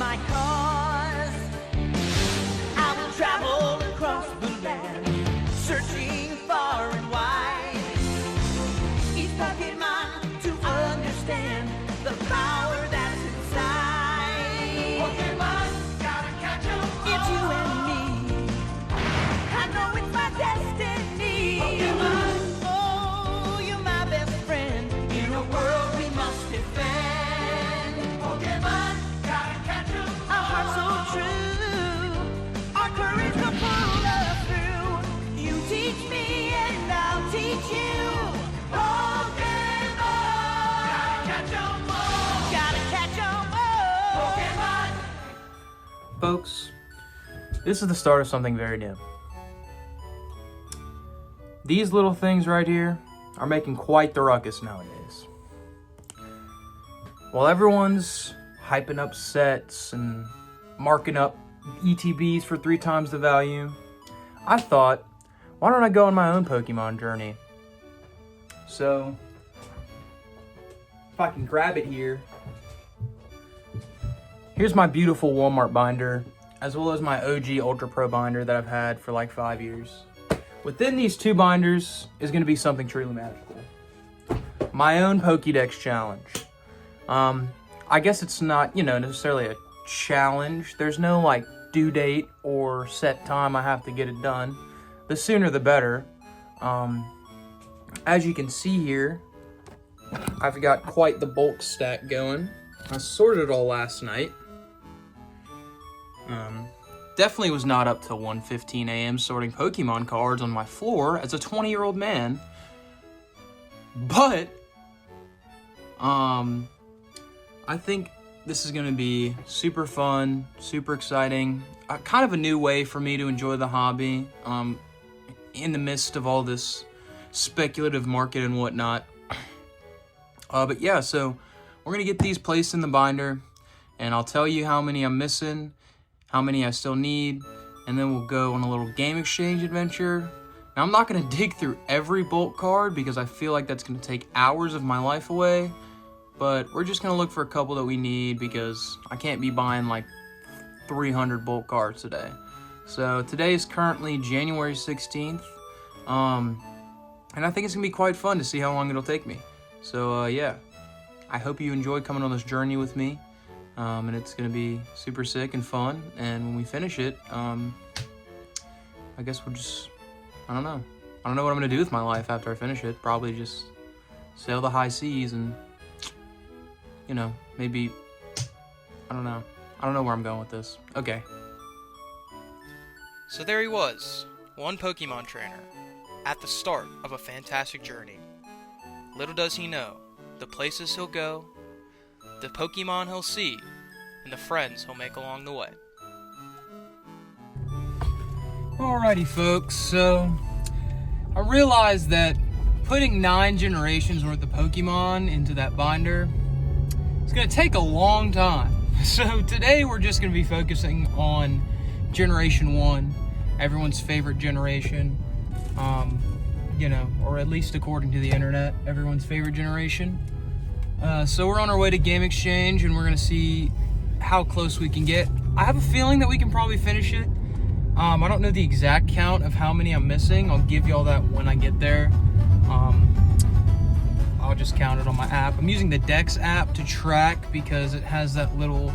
my cause. I will travel across the land, searching far and wide. Each Pokemon to understand the power that's inside. Pokemon, gotta catch 'em all. It's you and me. I know it's my destiny. Pokemon, oh, you're my best friend in a world we must defend. Pokemon, gotta catch 'em all. Our hearts so true, our courage will pull us through. You teach me and I'll teach you. Pokemon, gotta catch 'em all. Gotta catch 'em all. Pokemon. Folks, this is the start of something very new. These little things right here are making quite the ruckus nowadays. While everyone's hyping up sets and marking up ETBs for 3 times the value, I thought, why don't I go on my own Pokemon journey? So, if I can grab it here, here's my beautiful Walmart binder, as well as my OG Ultra Pro binder that I've had for like 5 years. Within these 2 binders is going to be something truly magical. My own Pokedex challenge. I guess it's not, necessarily a challenge. There's no like due date or set time I have to get it done. The sooner the better. As you can see here, I've got quite the bulk stack going. I sorted it all last night. Definitely was not up till 1:15 a.m. sorting Pokemon cards on my floor as a 20-year-old man. But, I think this is going to be super fun, super exciting. Kind of a new way for me to enjoy the hobby in the midst of all this speculative market and whatnot. But yeah, so we're going to get these placed in the binder, and I'll tell you how many I'm missing, how many I still need, and then we'll go on a little game exchange adventure. Now, I'm not going to dig through every bulk card because I feel like that's going to take hours of my life away, but we're just going to look for a couple that we need because I can't be buying like 300 bulk cards today. So today is currently January 16th, and I think it's going to be quite fun to see how long it'll take me. So yeah, I hope you enjoyed coming on this journey with me. And it's going to be super sick and fun. And when we finish it, I guess we'll just, I don't know. I don't know what I'm going to do with my life after I finish it. Probably just sail the high seas and, maybe, I don't know. I don't know where I'm going with this. Okay. So there he was, one Pokemon trainer, at the start of a fantastic journey. Little does he know, the places he'll go, the Pokemon he'll see, and the friends he'll make along the way. Alrighty, folks, so I realized that putting 9 generations worth of Pokemon into that binder is going to take a long time. So today we're just going to be focusing on Generation 1, everyone's favorite generation, or at least according to the internet, everyone's favorite generation. So we're on our way to Game Exchange, and we're going to see how close we can get. I have a feeling that we can probably finish it. I don't know the exact count of how many I'm missing. I'll give you all that when I get there. I'll just count it on my app. I'm using the Dex app to track because it has that little,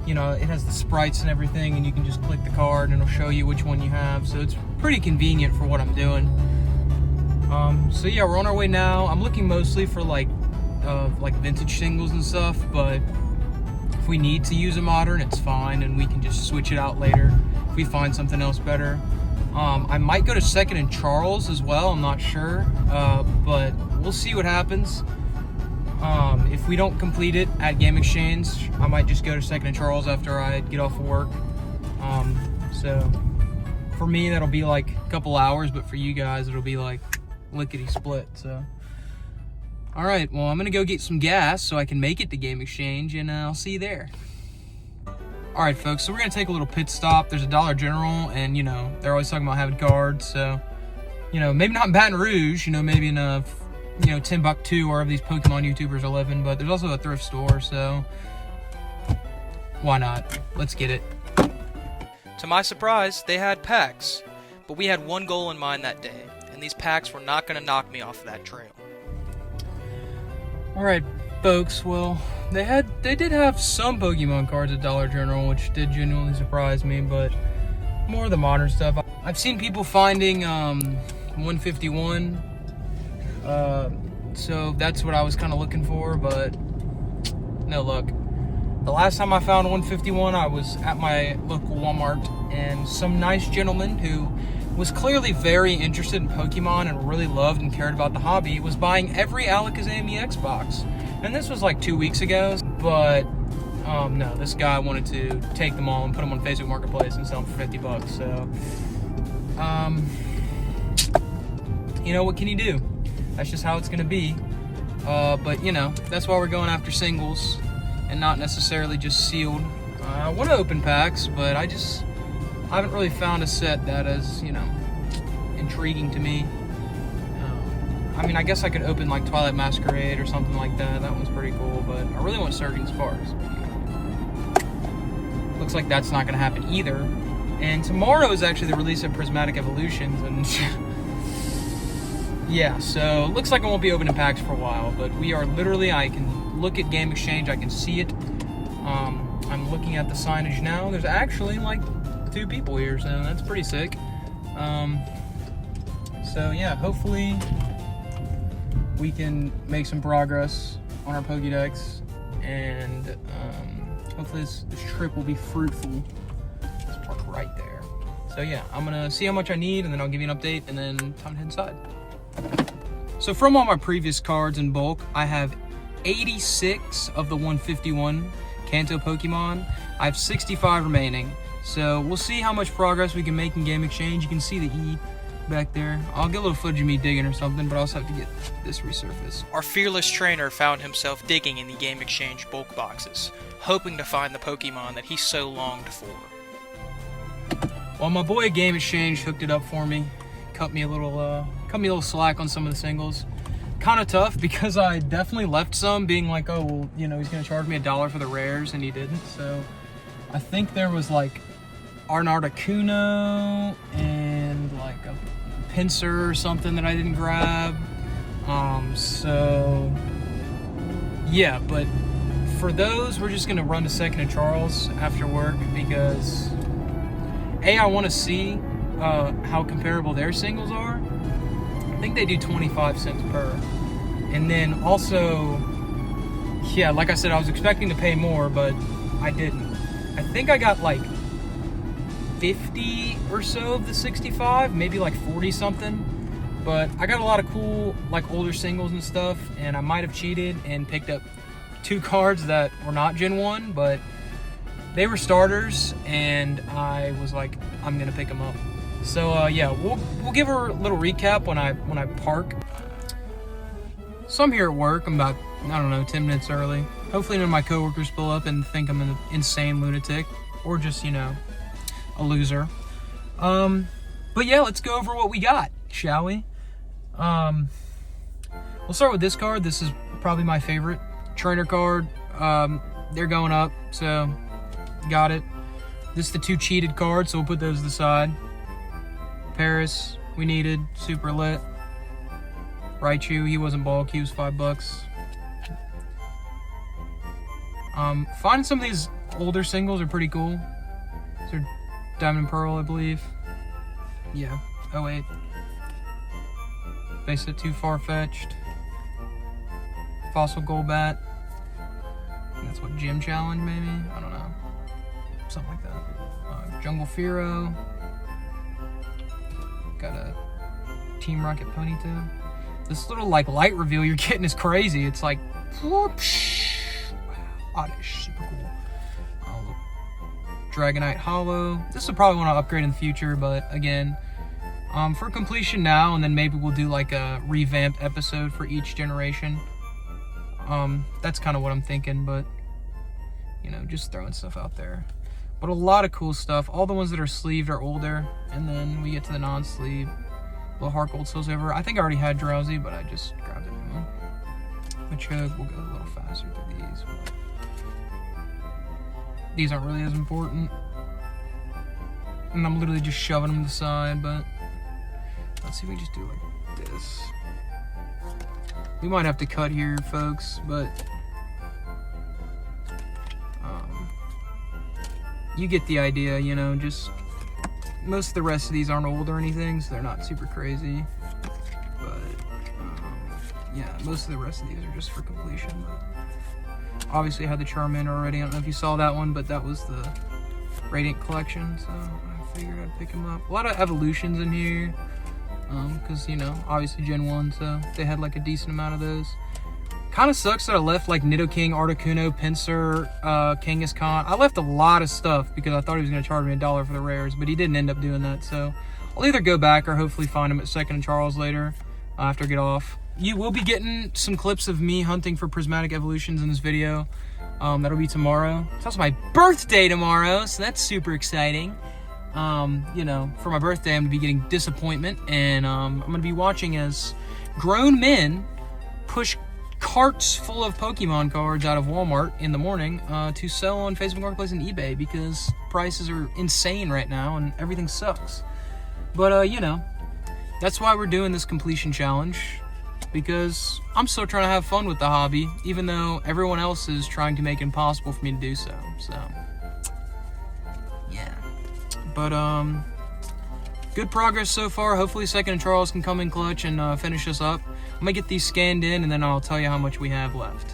it has the sprites and everything, and you can just click the card and it'll show you which one you have. So it's pretty convenient for what I'm doing. So yeah, we're on our way now. I'm looking mostly for like vintage singles and stuff, but if we need to use a modern, it's fine, and we can just switch it out later if we find something else better. I might go to 2nd and Charles as well, I'm not sure, but we'll see what happens. If we don't complete it at Game Exchange, I might just go to 2nd and Charles after I get off of work. So for me, that'll be like a couple hours, but for you guys, it'll be like lickety split. So all right, well, I'm gonna go get some gas so I can make it to Game Exchange, and I'll see you there. All right, folks, so we're gonna take a little pit stop. There's a Dollar General, and they're always talking about having cards, so maybe not in Baton Rouge, maybe in a Timbuktu, wherever these Pokemon YouTubers are living, but there's also a thrift store, so why not? Let's get it. To my surprise, they had packs, but we had one goal in mind that day, and these packs were not going to knock me off of that trail. Alright, folks, well, they did have some Pokemon cards at Dollar General, which did genuinely surprise me, but more of the modern stuff. I've seen people finding 151, so that's what I was kind of looking for, but no luck. The last time I found 151, I was at my local Walmart, and some nice gentleman who was clearly very interested in Pokemon and really loved and cared about the hobby was buying every Alakazam EX box. And this was like 2 weeks ago, but no, this guy wanted to take them all and put them on Facebook Marketplace and sell them for 50 bucks. So, you know, what can you do? That's just how it's gonna be. But you know, that's why we're going after singles and not necessarily just sealed. I want to open packs, but I haven't really found a set that is, you know, intriguing to me. I mean, I guess I could open like Twilight Masquerade or something like that. That one's pretty cool, but I really want Surging Sparks. Looks like that's not going to happen either. And tomorrow is actually the release of Prismatic Evolutions, and yeah, so looks like I won't be opening packs for a while, but we are literally, I can look at Game Exchange, I can see it. I'm looking at the signage now. There's actually like 2 people here, so that's pretty sick. So yeah, hopefully we can make some progress on our Pokedex, and hopefully this trip will be fruitful. Let's park right there. So yeah, I'm gonna see how much I need, and then I'll give you an update, and then time to head inside. So from all my previous cards in bulk, I have 86 of the 151 Kanto Pokemon. I have 65 remaining. So we'll see how much progress we can make in Game Exchange. You can see the E back there. I'll get a little footage of me digging or something, but I also have to get this resurfaced. Our fearless trainer found himself digging in the Game Exchange bulk boxes, hoping to find the Pokemon that he so longed for. Well, my boy at Game Exchange hooked it up for me. Cut me a little slack on some of the singles. Kind of tough because I definitely left some being like, oh, well, you know, he's gonna charge me $1 for the rares, and he didn't. So I think there was like Arnardakuno and like a Pinsir or something that I didn't grab. So yeah, but for those, we're just gonna run to Second and Charles after work because I want to see how comparable their singles are. I think they do 25 cents per. And then also, yeah, like I said, I was expecting to pay more, but I didn't. I think I got like 50 or so of the 65, maybe like 40 something. But I got a lot of cool, like older singles and stuff, and I might have cheated and picked up 2 cards that were not Gen 1, but they were starters, and I was like, I'm gonna pick them up. So yeah, we'll give her a little recap when I park. So I'm here at work. I'm about, I don't know, 10 minutes early. Hopefully none of my coworkers pull up and think I'm an insane lunatic or just, you know, a loser. But yeah, let's go over what we got, shall we? We'll start with this card. This is probably my favorite trainer card. They're going up, so got it. This is the 2 cheated cards, so we'll put those to the side. Paris, we needed, super lit. Raichu, he wasn't bulk, he was $5. Finding some of these older singles are pretty cool. These are Diamond and Pearl, I believe. Yeah, 08. Base it too far-fetched. Fossil Golbat. That's what, Gym Challenge maybe? I don't know. Something like that. Jungle Fearow. Got a Team Rocket Ponytail. This little like light reveal you're getting is crazy. It's like, whoosh. Wow, oddish, super cool. Dragonite Hollow. This will probably want to upgrade in the future, but again, for completion now, and then maybe we'll do like a revamped episode for each generation. That's kind of what I'm thinking, but you know, just throwing stuff out there. But a lot of cool stuff. All the ones that are sleeved are older, and then we get to the non-sleeve. Little Heart Gold Silver. I think I already had Drowsy, but I just grabbed a new one. Machug, we'll go a little faster through these. these aren't really as important. And I'm literally just shoving them to the side, but let's see if we just do like this. We might have to cut here, folks, but you get the idea, you know, just most of the rest of these aren't old or anything, so they're not super crazy. But yeah, most of the rest of these are just for completion. But obviously I had the Charmander already. I don't know if you saw that one, but that was the Radiant collection, so I figured I'd pick them up. A lot of evolutions in here, because, you know, obviously Gen 1, so they had like a decent amount of those. Kind of sucks that I left like Nidoking, Articuno, Pinsir, Kangaskhan. I left a lot of stuff because I thought he was going to charge me $1 for the rares, but he didn't end up doing that. So I'll either go back or hopefully find him at Second and Charles later after I get off. You will be getting some clips of me hunting for prismatic evolutions in this video. That'll be tomorrow. It's also my birthday tomorrow, so that's super exciting. You know, for my birthday, I'm going to be getting Disappointment, and I'm going to be watching as grown men push carts full of Pokemon cards out of Walmart in the morning to sell on Facebook Marketplace and eBay because prices are insane right now and everything sucks. But, you know, that's why we're doing this completion challenge, because I'm still trying to have fun with the hobby, even though everyone else is trying to make it impossible for me to do so. So, yeah. But, good progress so far. Hopefully Second and Charles can come in clutch and finish us up. I'm gonna get these scanned in, and then I'll tell you how much we have left.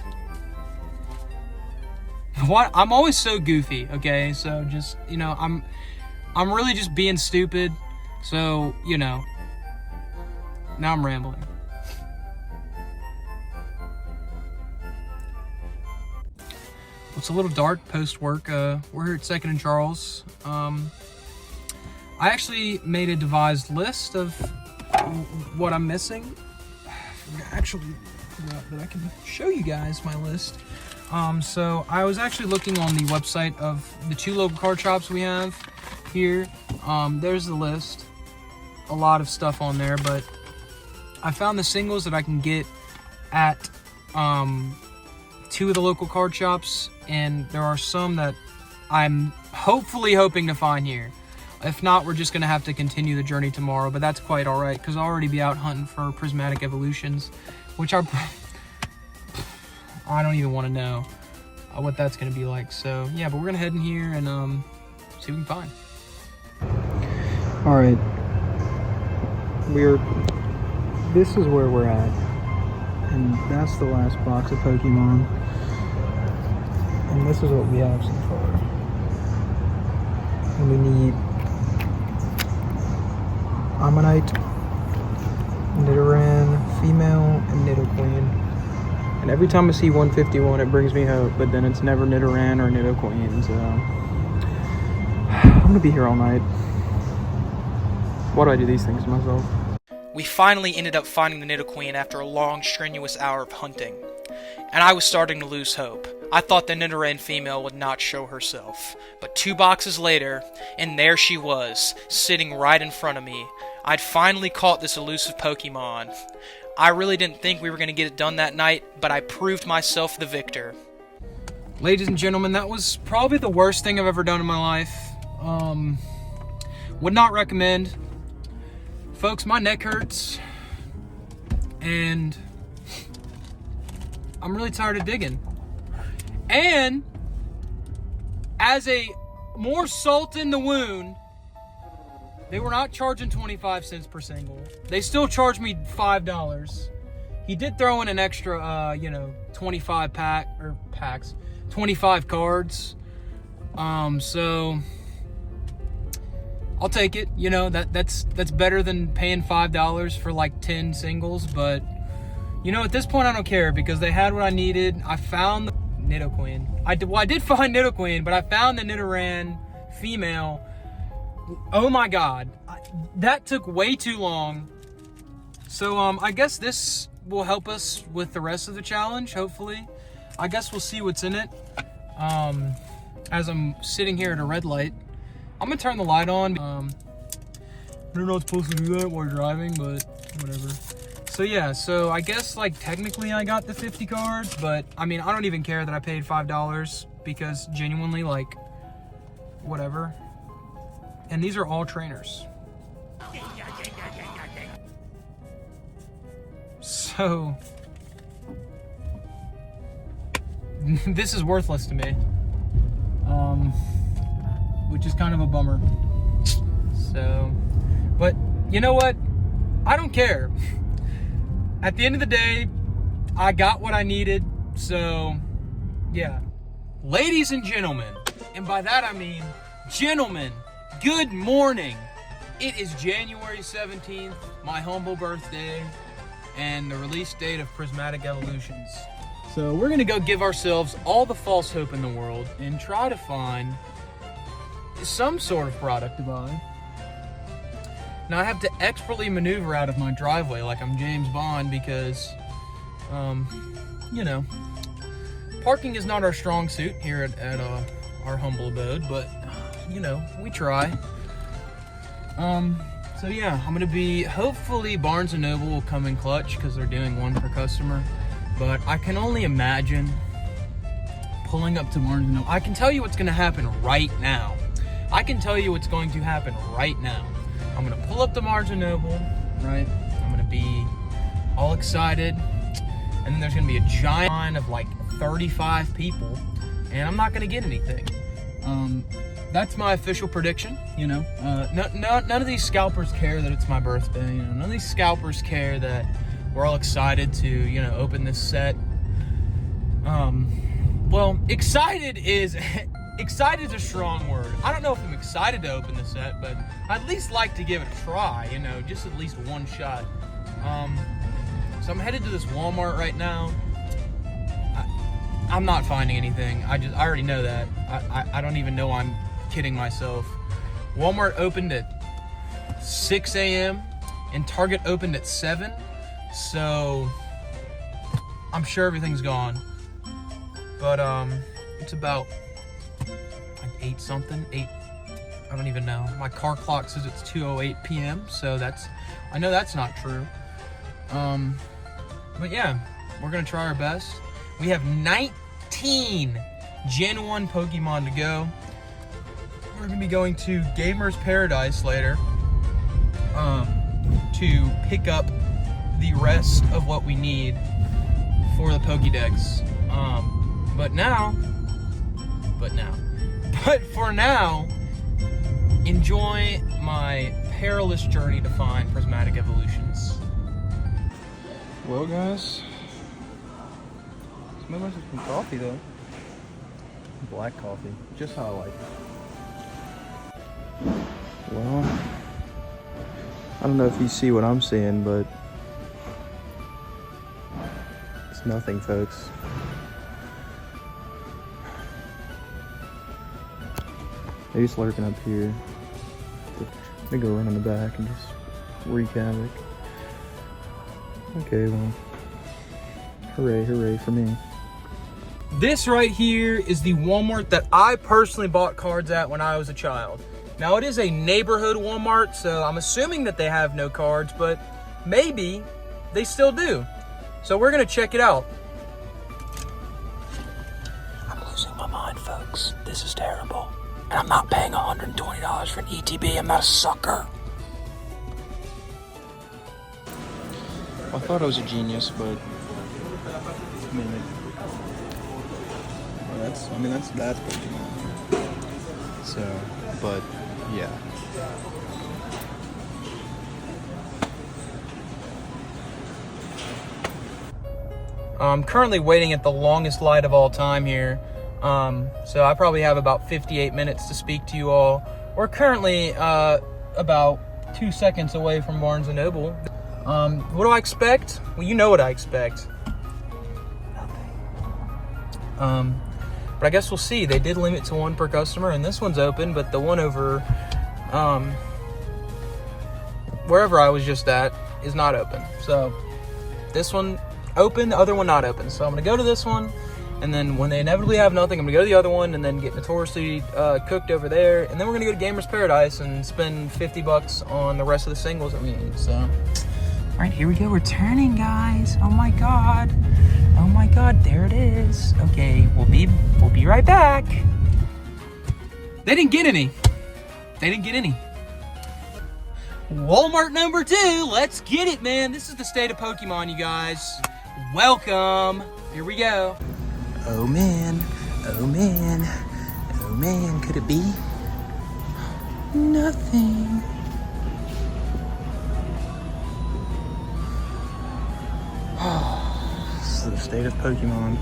What? I'm always so goofy, okay? So just, you know, I'm really just being stupid. So, you know, now I'm rambling. It's a little dark post-work. We're here at Second and Charles. I actually made a devised list of what I'm missing. I actually forgot that I can show you guys my list. So I was actually looking on the website of the 2 local card shops we have here. There's the list. A lot of stuff on there, but I found the singles that I can get at 2 of the local card shops, and there are some that I'm hopefully hoping to find here. If not, we're just going to have to continue the journey tomorrow, but that's quite all right, because I'll already be out hunting for prismatic evolutions, which are... I don't even want to know what that's going to be like. So, yeah, but we're going to head in here and see what we can find. All right. This is where we're at, and that's the last box of Pokemon, and this is what we have so far. And we need Ammonite, Nidoran female, and Nidoqueen. And every time I see 151, it brings me hope, but then it's never Nidoran or Nidoqueen, so I'm gonna be here all night. Why do I do these things to myself? We finally ended up finding the Nidoqueen after a long, strenuous hour of hunting, and I was starting to lose hope. I thought the Nidoran female would not show herself, but 2 boxes later, and there she was, sitting right in front of me. I'd finally caught this elusive Pokemon. I really didn't think we were going to get it done that night, but I proved myself the victor. Ladies and gentlemen, that was probably the worst thing I've ever done in my life. Would not recommend. Folks, my neck hurts, and I'm really tired of digging. And as a more salt in the wound, they were not charging 25 cents per single. They still charged me $5. He did throw in an extra, 25 packs, 25 cards. So I'll take it. You know, that's better than paying $5 for like 10 singles. But you know, at this point, I don't care because they had what I needed. I found the Nidoqueen. I did find Nidoqueen, but I found the Nidoran female. Oh my god, that took way too long. So I guess this will help us with the rest of the challenge, hopefully. I guess we'll see what's in it. As I'm sitting here at a red light, I'm gonna turn the light on. You're not supposed to do that while driving, but whatever. So yeah, I guess like technically I got the 50 cards, but I mean I don't even care that I paid $5 because genuinely, like, whatever. And these are all trainers. So, this is worthless to me. Which is kind of a bummer. So, but you know what? I don't care. At the end of the day, I got what I needed, so yeah. Ladies and gentlemen, and by that I mean gentlemen, good morning. It is January 17th, my humble birthday, and the release date of Prismatic Evolutions. So we're gonna go give ourselves all the false hope in the world and try to find some sort of product to buy. Now I have to expertly maneuver out of my driveway like I'm James Bond because, you know, parking is not our strong suit here at our humble abode, but, you know, we try. So yeah, I'm gonna be, hopefully Barnes & Noble will come in clutch because they're doing one per customer, but I can only imagine pulling up to Barnes & Noble. I can tell you what's gonna happen right now. I can tell you what's going to happen right now. I'm gonna pull up to Barnes & Noble, right? I'm gonna be all excited, and then there's gonna be a giant line of like 35 people, and I'm not gonna get anything. That's my official prediction, you know. None of these scalpers care that it's my birthday, you know. None of these scalpers care that we're all excited to, you know, open this set. Well, excited is a strong word. I don't know if I'm excited to open the set, but I'd at least like to give it a try, you know, just at least one shot. So I'm headed to this Walmart right now. I'm not finding anything. I already know that. I don't even know I'm kidding myself. Walmart opened at 6 a.m. and Target opened at 7. So I'm sure everything's gone. But it's about like 8 something. I don't even know. My car clock says it's 2:08 p.m. So I know that's not true. But yeah, we're gonna try our best. We have 19 Gen 1 Pokemon to go. We're gonna be going to Gamer's Paradise later to pick up the rest of what we need for the Pokedex. But for now, enjoy my perilous journey to find Prismatic Evolutions. Well, guys, maybe I should some coffee though. Black coffee, just how I like it. Well, I don't know if you see what I'm seeing, but it's nothing, folks. Maybe it's lurking up here. Let me go run in the back and just wreak havoc. Okay, well, hooray for me. This right here is the Walmart that I personally bought cards at when I was a child. Now, it is a neighborhood Walmart, so I'm assuming that they have no cards, but maybe they still do. So we're gonna check it out. I'm losing my mind, folks. This is terrible. And I'm not paying $120 for an ETB. I'm not a sucker. I thought I was a genius, but that's Pokemon. So, but yeah. I'm currently waiting at the longest light of all time here. So I probably have about 58 minutes to speak to you all. We're currently about 2 seconds away from Barnes & Noble. What do I expect? Well, you know what I expect. Nothing. But I guess we'll see. They did limit to 1 per customer, and this one's open, but the one over wherever I was just at is not open. So this one open, the other one not open. So I'm gonna go to this one, and then when they inevitably have nothing, I'm gonna go to the other one and then get notoriously cooked over there, and then we're gonna go to Gamer's Paradise and spend $50 on the rest of the singles that we need. So All right, here we go. We're turning, guys. Oh my god. Oh my god, there it is. Okay, we'll be right back. They didn't get any. They didn't get any. Walmart number 2. Let's get it, man. This is the state of Pokemon, you guys. Welcome. Here we go. Oh man. Oh man. Oh man. Could it be? Nothing. This is the state of Pokemon.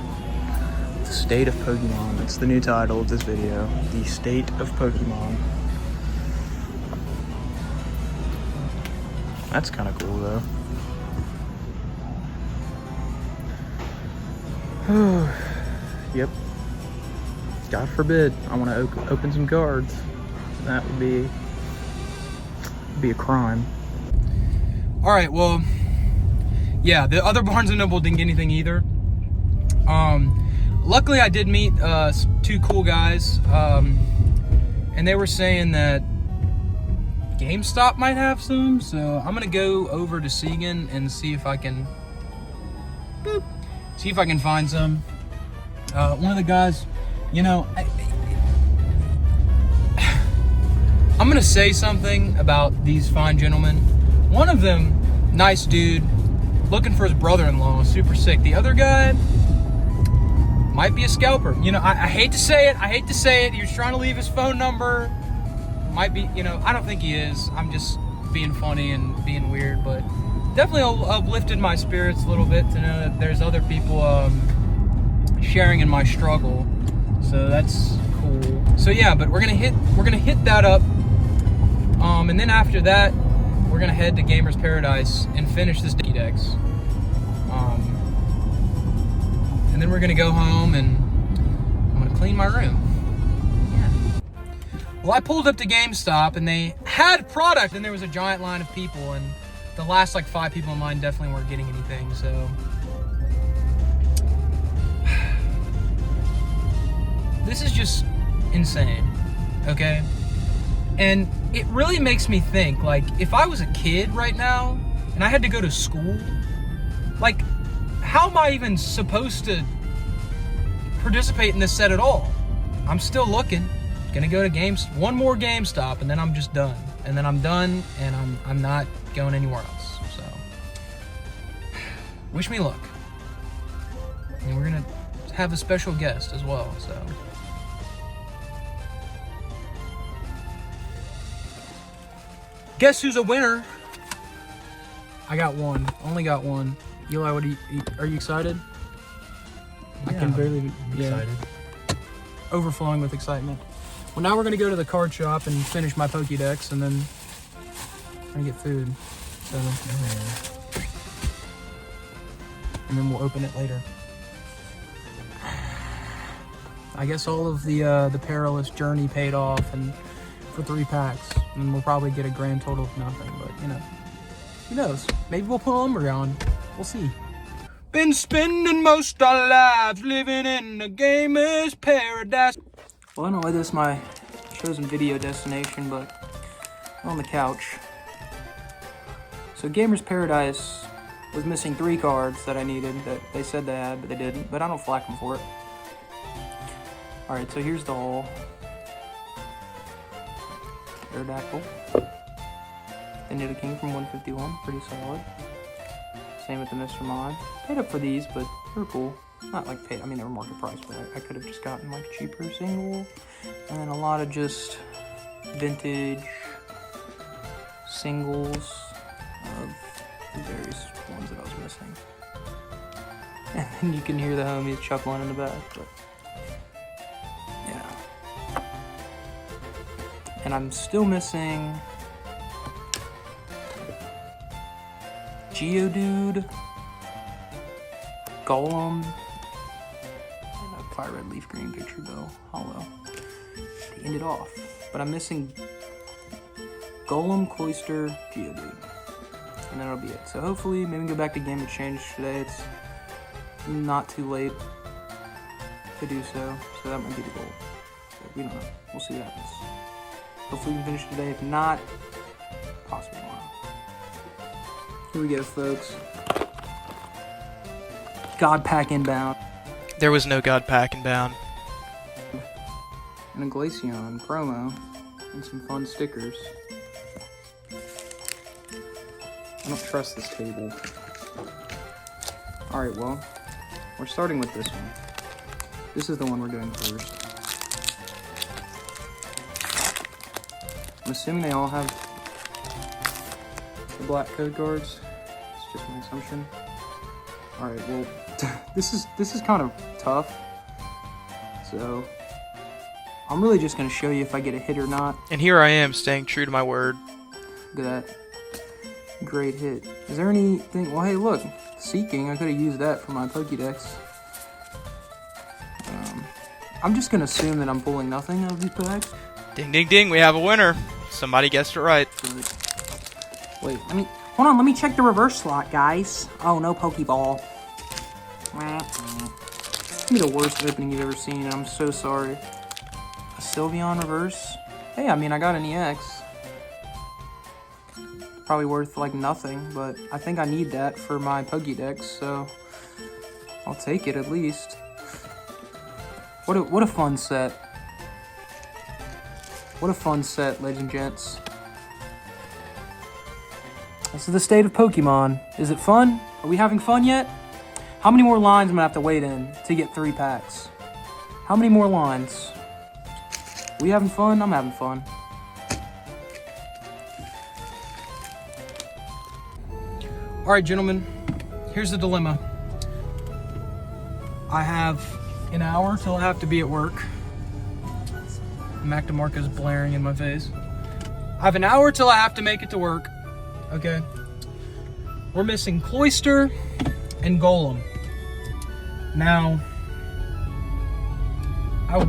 The state of Pokemon. That's the new title of this video. The state of Pokemon. That's kind of cool, though. Yep. God forbid I want to open some cards. That would be a crime. All right, well, yeah, the other Barnes & Noble didn't get anything either. Luckily, I did meet 2 cool guys, and they were saying that GameStop might have some, so I'm gonna go over to Siegen and see if I can find some. One of the guys, you know, I'm gonna say something about these fine gentlemen. One of them, nice dude, looking for his brother-in-law, super sick. The other guy might be a scalper. You know, I hate to say it. He was trying to leave his phone number. Might be, you know, I don't think he is. I'm just being funny and being weird, but definitely uplifted my spirits a little bit to know that there's other people sharing in my struggle. So that's cool. So yeah, but we're gonna hit that up. And then after that, we're gonna head to Gamers Paradise and finish this Pokedex. And then we're gonna go home and I'm gonna clean my room. Well, I pulled up to GameStop and they had product and there was a giant line of people, and the last like 5 people in line definitely weren't getting anything, so. This is just insane, okay? And it really makes me think, like, if I was a kid right now and I had to go to school, like, how am I even supposed to participate in this set at all? I'm still looking. Gonna go to one more GameStop and then I'm just done. And then I'm done and I'm not going anywhere else. So wish me luck. And we're gonna have a special guest as well, so. Guess who's a winner? I got one. Only got one. Eli, are you excited? Yeah, I can barely be excited. Overflowing with excitement. Well, now we're gonna go to the card shop and finish my Pokedex, and then I'm gonna get food. So, and then we'll open it later. I guess all of the perilous journey paid off, and for 3 packs, and we'll probably get a grand total of nothing. But you know, who knows? Maybe we'll put a lumber on. We'll see. Been spending most our lives living in a gamer's paradise. Well, I don't know why this is my chosen video destination, but I'm on the couch. So Gamer's Paradise was missing 3 cards that I needed that they said they had, but they didn't. But I don't flack them for it. Alright, so here's the haul. Aerodactyl. The Nidoking from 151, pretty solid. Same with the Mr. Mime. Paid up for these, but they're cool. Not like paid, I mean they were market price, but I could have just gotten like a cheaper single. And then a lot of just vintage singles of the various ones that I was missing. And then you can hear the homies chuckling in the back, but yeah. And I'm still missing Geodude, Golem, Fire Red Leaf Green Picture Bow Hollow to end it off. But I'm missing Golem, Cloyster, Geodude. And that'll be it. So hopefully, maybe we can go back to Game Exchange today. It's not too late to do so. So that might be the goal. But we don't know. We'll see what happens. Hopefully we can finish today. If not, possibly tomorrow. Here we go, folks. God Pack inbound. There was no God Pack inbound. And a Glaceon promo. And some fun stickers. I don't trust this table. Alright, well, we're starting with this one. This is the one we're doing first. I'm assuming they all have the black code cards. It's just my assumption. Alright, well, this is kind of tough. So, I'm really just going to show you if I get a hit or not. And here I am, staying true to my word. Look at that. Great hit. Is there anything? Well, hey, look. Seeking. I could have used that for my Pokedex. I'm just going to assume that I'm pulling nothing out of these packs. Ding, ding, ding, we have a winner. Somebody guessed it right. Wait, hold on, let me check the reverse slot, guys. Oh, no Pokeball. It's gonna be the worst opening you've ever seen, and I'm so sorry. A Sylveon reverse? Hey, I got an EX. Probably worth, like, nothing, but I think I need that for my Pokedex, so I'll take it at least. What a fun set. What a fun set, ladies and gents. This is the state of Pokemon. Is it fun? Are we having fun yet? How many more lines am I gonna have to wait in to get 3 packs? How many more lines? We having fun? I'm having fun. Alright, gentlemen. Here's the dilemma. I have an hour till I have to be at work. Mac DeMarco's blaring in my face. I have an hour till I have to make it to work. Okay. We're missing Cloyster and Golem. Now, I'm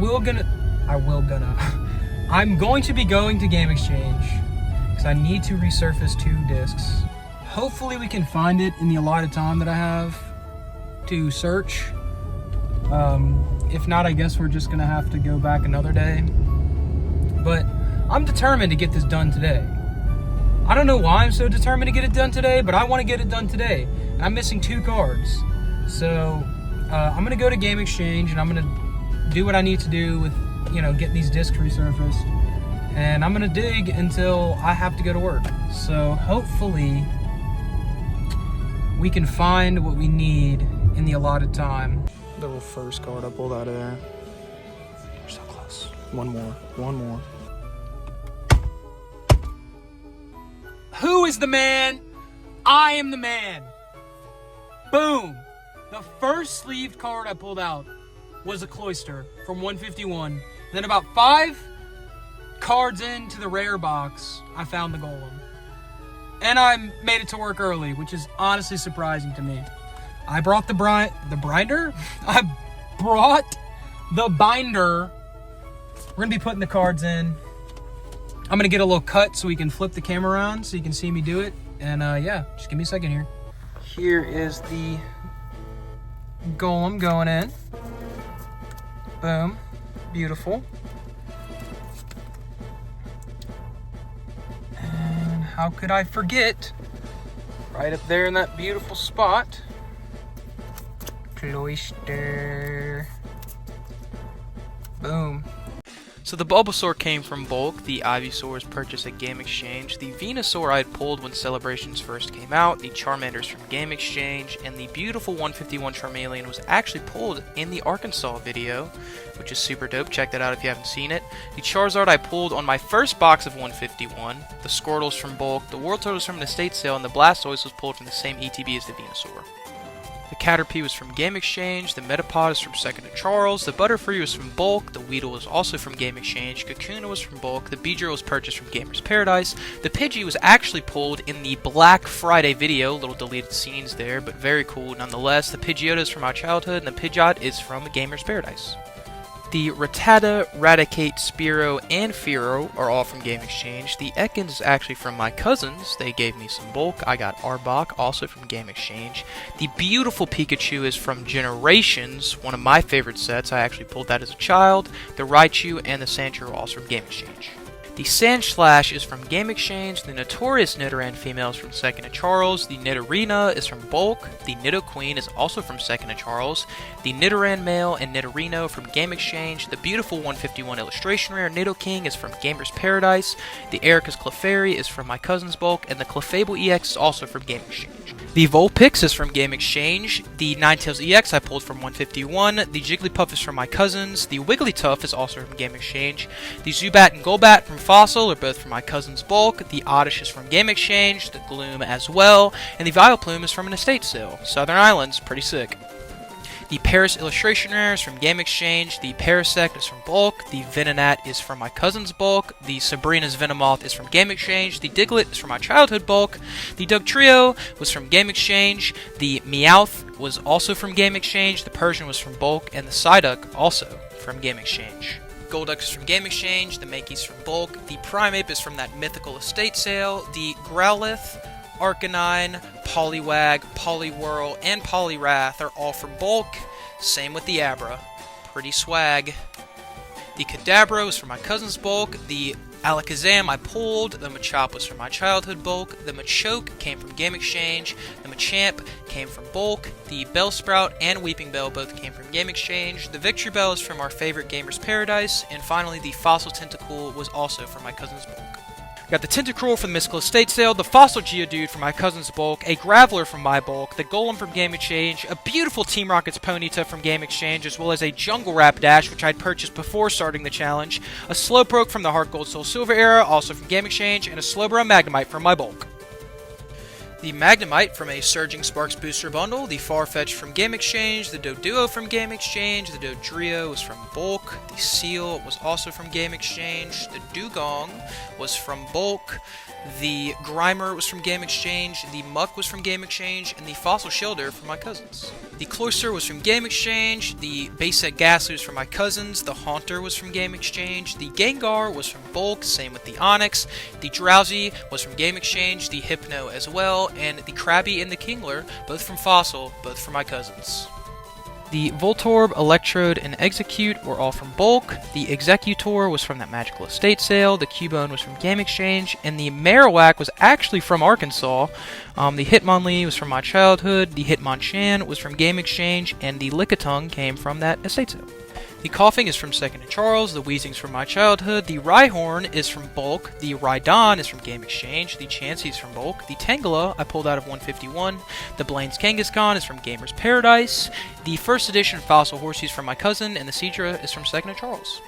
going to be going to Game Exchange because I need to resurface 2 discs. Hopefully we can find it in the allotted time that I have to search. If not, I guess we're just gonna have to go back another day. But I'm determined to get this done today. I don't know why I'm so determined to get it done today, but I want to get it done today. And I'm missing 2 cards. So I'm going to go to Game Exchange and I'm going to do what I need to do with, getting these discs resurfaced. And I'm going to dig until I have to go to work. So hopefully we can find what we need in the allotted time. Little first card I pulled out of there. We're so close. One more. Who is the man? I am the man. Boom. The first sleeved card I pulled out was a Cloyster from 151. And then about 5 cards into the rare box, I found the Golem. And I made it to work early, which is honestly surprising to me. I brought the binder? I brought the binder. We're going to be putting the cards in. I'm going to get a little cut so we can flip the camera around so you can see me do it. And yeah, just give me a second here. Here is the Golem going in. Boom. Beautiful. And how could I forget? Right up there in that beautiful spot. Cloyster. Boom. So the Bulbasaur came from Bulk, the Ivysaur was purchased at Game Exchange, the Venusaur I had pulled when Celebrations first came out, the Charmander's from Game Exchange, and the beautiful 151 Charmeleon was actually pulled in the Arkansas video, which is super dope. Check that out if you haven't seen it. The Charizard I pulled on my first box of 151, the Squirtle's from Bulk, the Wartortle's from an estate sale, and the Blastoise was pulled from the same ETB as the Venusaur. The Caterpie was from Game Exchange, the Metapod is from Second to Charles, the Butterfree was from Bulk, the Weedle was also from Game Exchange, Kakuna was from Bulk, the Beedrill was purchased from Gamer's Paradise, the Pidgey was actually pulled in the Black Friday video, little deleted scenes there, but very cool nonetheless. The Pidgeotto is from my childhood, and the Pidgeot is from Gamer's Paradise. The Rattata, Raticate, Spearow, and Fearow are all from Game Exchange. The Ekans is actually from my cousins. They gave me some Bulk. I got Arbok, also from Game Exchange. The beautiful Pikachu is from Generations, one of my favorite sets. I actually pulled that as a child. The Raichu and the Sandshrew are also from Game Exchange. The Sandslash is from Game Exchange. The Notorious Nidoran female is from Second and Charles. The Nidorina is from Bulk. The Nidoqueen is also from Second and Charles. The Nidoran male and Nidorino from Game Exchange. The beautiful 151 illustration rare Nidoking is from Gamer's Paradise. The Erika's Clefairy is from my cousin's Bulk. And the Clefable EX is also from Game Exchange. The Vulpix is from Game Exchange. The Ninetales EX I pulled from 151. The Jigglypuff is from my cousins. The Wigglytuff is also from Game Exchange. The Zubat and Golbat from Fossil are both from my cousin's Bulk. The Oddish is from Game Exchange. The Gloom as well. And the Vileplume is from an estate sale. Southern Islands, pretty sick. The Paris Illustration Rare is from Game Exchange. The Parasect is from Bulk. The Venonat is from my cousin's Bulk. The Sabrina's Venomoth is from Game Exchange. The Diglett is from my childhood Bulk. The Dugtrio was from Game Exchange. The Meowth was also from Game Exchange. The Persian was from Bulk. And the Psyduck also from Game Exchange. Golduck is from Game Exchange. The Mankey's from Bulk. The Primeape is from that mythical estate sale. The Growlithe, Arcanine, Poliwag, Poliwhirl, and Poliwrath are all from Bulk. Same with the Abra. Pretty swag. The Kadabra was from my cousin's Bulk. The Alakazam I pulled. The Machop was from my childhood Bulk. The Machoke came from Game Exchange. The Machamp came from Bulk. The Bellsprout and Weeping Bell both came from Game Exchange. The Victory Bell is from our favorite Gamer's Paradise. And finally, the Fossil Tentacool was also from my cousin's Bulk. Got the Tentacruel from the Mystical Estate Sale, the Fossil Geodude from my cousin's Bulk, a Graveler from my Bulk, the Golem from Game Exchange, a beautiful Team Rocket's Ponyta from Game Exchange, as well as a Jungle Rapidash, which I'd purchased before starting the challenge, a Slowpoke from the Heart Gold Soul Silver era, also from Game Exchange, and a Slowbro Magnemite from my Bulk. The Magnemite from a Surging Sparks booster bundle, the Farfetch'd from Game Exchange, the Doduo from Game Exchange, the Dodrio was from Bulk, the Seal was also from Game Exchange, the Dugong was from Bulk, the Grimer was from Game Exchange, the Muck was from Game Exchange, and the Fossil Shieldar from my cousins. The Cloyster was from Game Exchange, the Base Set Ghastly was from my cousins, the Haunter was from Game Exchange, the Gengar was from Bulk, same with the Onix, the Drowsy was from Game Exchange, the Hypno as well, and the Krabby and the Kingler, both from Fossil, both from my cousins. The Voltorb, Electrode, and Execute were all from Bulk. The Executor was from that Magical Estate sale. The Cubone was from Game Exchange. And the Marowak was actually from Arkansas. The Hitmonlee was from my childhood. The Hitmonchan was from Game Exchange. And the Lickitung came from that estate sale. The Coughing is from Second and Charles, the Wheezing's from my childhood, the Rhyhorn is from Bulk, the Rhydon is from Game Exchange, the Chansey is from Bulk, the Tangela I pulled out of 151, the Blaine's Kangaskhan is from Gamer's Paradise, the first edition Fossil Horsey is from my cousin, and the Seadra is from Second and Charles.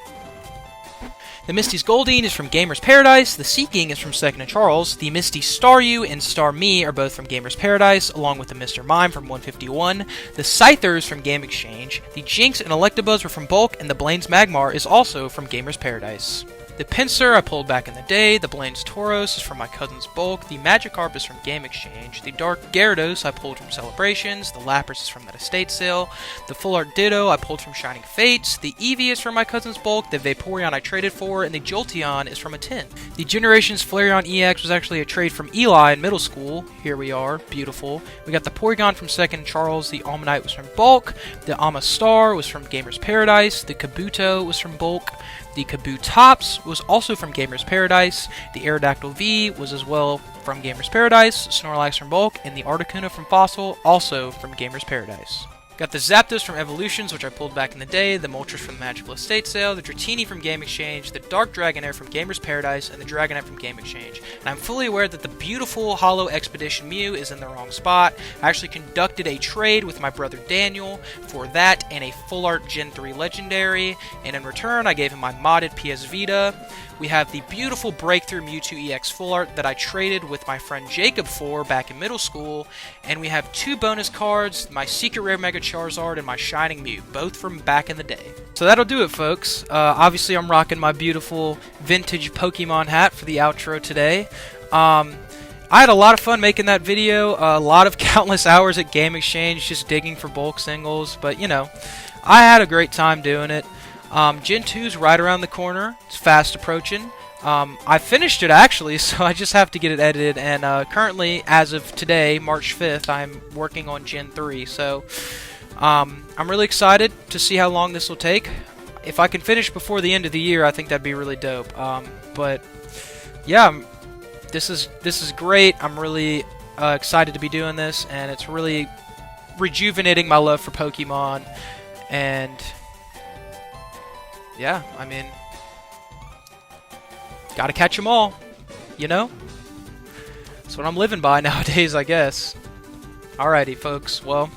The Misty's Goldeen is from Gamer's Paradise, the Seeking is from Second and Charles, the Misty Staryu and Starmie are both from Gamer's Paradise, along with the Mr. Mime from 151, the Scyther is from Game Exchange, the Jinx and Electabuzz were from Bulk, and the Blaine's Magmar is also from Gamer's Paradise. The Pinsir I pulled back in the day, the Blaine's Tauros is from my cousin's Bulk, the Magikarp is from Game Exchange, the Dark Gyarados I pulled from Celebrations, the Lapras is from that estate sale, the Full Art Ditto I pulled from Shining Fates, the Eevee is from my cousin's Bulk, the Vaporeon I traded for, and the Jolteon is from a tin. The Generations Flareon EX was actually a trade from Eli in middle school. Here we are, beautiful. We got the Porygon from Second Charles, the Almanite was from Bulk, the Amistar was from Gamer's Paradise, the Kabuto was from Bulk, the Kabutops was also from Gamer's Paradise, the Aerodactyl V was as well from Gamer's Paradise, Snorlax from Bulk, and the Articuno from Fossil, also from Gamer's Paradise. Got the Zapdos from Evolutions, which I pulled back in the day, the Moltres from the Magical Estate sale, the Dratini from Game Exchange, the Dark Dragonair from Gamer's Paradise, and the Dragonite from Game Exchange. And I'm fully aware that the beautiful Holo Expedition Mew is in the wrong spot. I actually conducted a trade with my brother Daniel for that and a Full Art Gen 3 Legendary, and in return I gave him my modded PS Vita. We have the beautiful Breakthrough Mewtwo EX Full Art that I traded with my friend Jacob for back in middle school, and we have two bonus cards, my Secret Rare Mega Charizard and my Shining Mew, both from back in the day. So that'll do it, folks. Obviously I'm rocking my beautiful vintage Pokemon hat for the outro today. I had a lot of fun making that video, a lot of countless hours at Game Exchange just digging for bulk singles, but you know, I had a great time doing it. Gen 2's right around the corner. It's fast approaching. I finished it actually, so I just have to get it edited, and currently, as of today, March 5th, I'm working on Gen 3, so I'm really excited to see how long this will take. If I can finish before the end of the year, I think that'd be really dope. But yeah, this is great. I'm really excited to be doing this, and it's really rejuvenating my love for Pokemon. And yeah, I mean, gotta catch them all, you know? That's what I'm living by nowadays, I guess. Alrighty, folks. Well,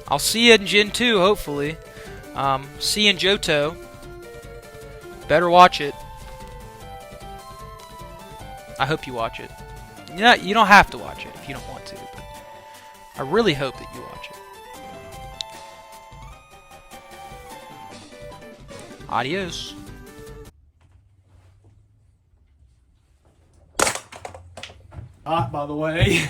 I'll see you in Gen 2, hopefully. See you in Johto. Better watch it. I hope you watch it. You don't have to watch it if you don't want to, but I really hope that you watch it. Adios. Hot, by the way.